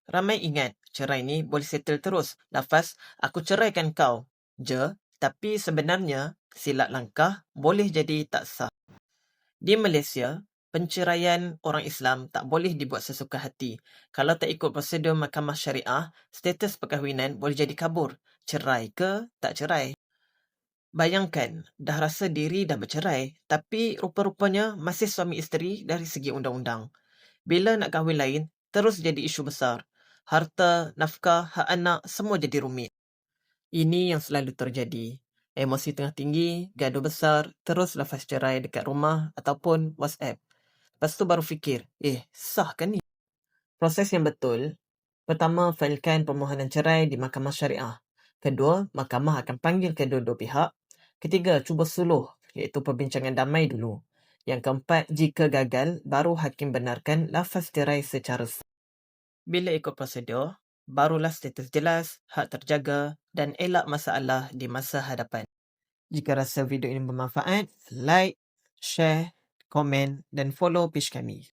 Ramai ingat cerai ni boleh settle terus. Lafaz, aku ceraikan kau je, tapi sebenarnya silap langkah boleh jadi tak sah. Di Malaysia, penceraian orang Islam tak boleh dibuat sesuka hati. Kalau tak ikut prosedur mahkamah syariah, status perkahwinan boleh jadi kabur. Cerai ke tak cerai? Bayangkan, dah rasa diri dah bercerai, tapi rupa-rupanya masih suami isteri dari segi undang-undang. Bila nak kahwin lain, terus jadi isu besar. Harta, nafkah, hak anak, semua jadi rumit. Ini yang selalu terjadi. Emosi tengah tinggi, gaduh besar, terus lafaz cerai dekat rumah ataupun WhatsApp. Lepas tu baru fikir, sah kan ni? Proses yang betul, pertama, failkan permohonan cerai di mahkamah syariah. Kedua, mahkamah akan panggil kedua-dua pihak. Ketiga, cuba suluh, iaitu perbincangan damai dulu. Yang keempat, jika gagal, baru hakim benarkan lafaz cerai secara sah. Bila ikut prosedur, barulah status jelas, hak terjaga dan elak masalah di masa hadapan. Jika rasa video ini bermanfaat, like, share, komen dan follow page kami.